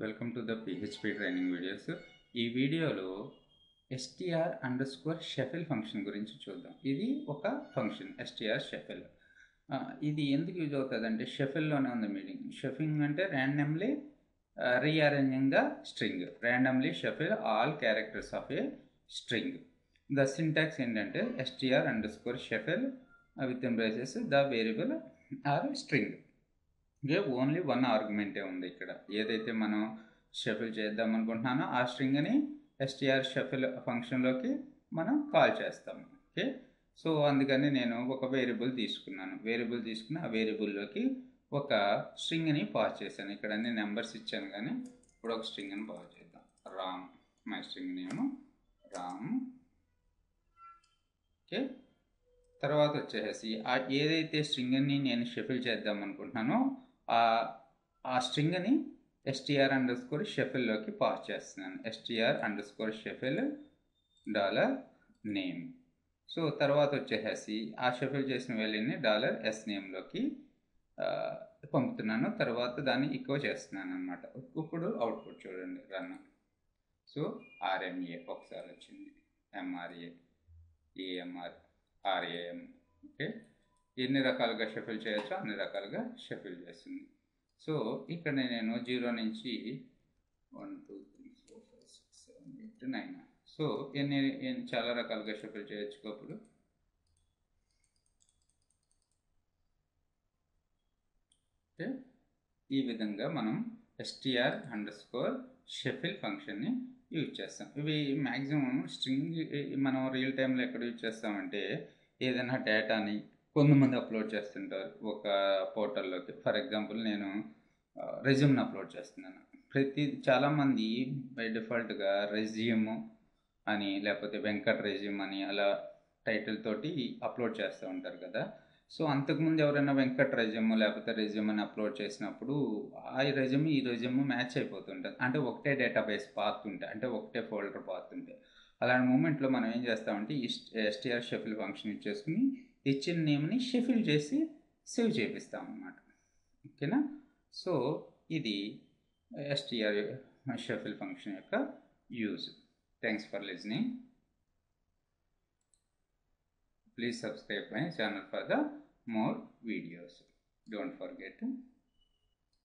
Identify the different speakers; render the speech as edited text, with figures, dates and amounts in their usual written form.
Speaker 1: Welcome to the PHP training videos. ఈ వీడియోలో str_ shuffle function గురించి చూద్దాం. ఇది ఒక ఫంక్షన్ str షఫిల్. ఇది ఎందుకు యూజ్ అవుతుంది అంటే షఫిల్లోనే ఉంది మీనింగ్. షఫింగ్ అంటే randomly rearranging the string, randomly shuffle all characters of a string. The syntax ఏంటంటే str_ shuffle with in braces the variable or string. Only one ఆర్గ్యుమెంటే ఉంది ఇక్కడ. ఏదైతే మనం షఫిల్ చేద్దాం అనుకుంటున్నానో ఆ స్ట్రింగ్ని str షఫిల్ ఫంక్షన్లోకి మనం కాల్ చేస్తాము. ఓకే, సో అందుకని నేను ఒక వేరియబుల్ తీసుకున్నాను. ఆ వేరియబుల్లోకి ఒక స్ట్రింగ్ని పాస్ చేశాను. ఇక్కడ అన్ని నెంబర్స్ ఇచ్చాను, కానీ ఇప్పుడు ఒక స్ట్రింగ్ని పాస్ చేద్దాం. Ram, my string name Ram. Okay, తర్వాత వచ్చేసి ఏదైతే స్ట్రింగ్ని నేను షఫిల్ చేద్దాం అనుకుంటున్నానో ఆ స్ట్రింగ్ని str_ షఫిల్లోకి పాస్ చేస్తున్నాను. str_ shuffle $name. సో తర్వాత వచ్చేసి ఆ షఫిల్ చేసిన వాల్యూని $s నేమ్లోకి పంపుతున్నాను. తర్వాత దాన్ని ఈకో చేస్తున్నాను అనమాట. ఇప్పుడు అవుట్పుట్ చూడండి, రన్. సో RMA ఒకసారి వచ్చింది, MRA, EMR, RAM. ఓకే, ఎన్ని రకాలుగా షఫిల్ చేయొచ్చో అన్ని రకాలుగా షఫిల్ చేస్తుంది. సో ఇక్కడ నేను 0 నుంచి 1 2 3 4 5 6 7 8 9, సో ఎన్ని చాలా రకాలుగా షఫిల్ చేయొచ్చు. అప్పుడు ఓకే, ఈ విధంగా మనం str_ షఫిల్ ఫంక్షన్ని యూజ్ చేస్తాం. ఇవి మ్యాక్సిమం స్ట్రింగ్ మనం రియల్ టైంలో ఎక్కడ యూజ్ చేస్తామంటే ఏదైనా డేటాని కొంతమంది అప్లోడ్ చేస్తుంటారు ఒక పోర్టల్లోకి. ఫర్ ఎగ్జాంపుల్ నేను రెజ్యూమ్ని అప్లోడ్ చేస్తున్నాను. చాలామంది బై డిఫాల్ట్గా రెజ్యూమ్ అని లేకపోతే వెంకట్ రెజ్యూమ్ అని అలా టైటిల్ తోటి అప్లోడ్ చేస్తూ ఉంటారు కదా. సో అంతకుముందు ఎవరైనా వెంకట్ రెజ్యూమ్ లేకపోతే రెజ్యూమ్ అని అప్లోడ్ చేసినప్పుడు ఆ రెజ్యూమ్ ఈ రెజ్యూమ్ మ్యాచ్ అయిపోతుంటుంది. అంటే ఒకటే డేటాబేస్ పాత్ ఉంటాయి, అంటే ఒకటే ఫోల్డర్ పాత్ ఉంటాయి. అలాంటి మూమెంట్లో మనం ఏం చేస్తామంటే ఈ str షఫిల్ ఫంక్షన్ యూజ్ చేసుకుని ఇచ్చిన నేమ్ని షఫిల్ చేసి సేవ్ చేపిస్తాం అన్నమాట. ఓకేనా. సో ఇది str షఫిల్ ఫంక్షన్ యొక్క use. Thanks for listening. Please subscribe my channel for the more videos. Don't forget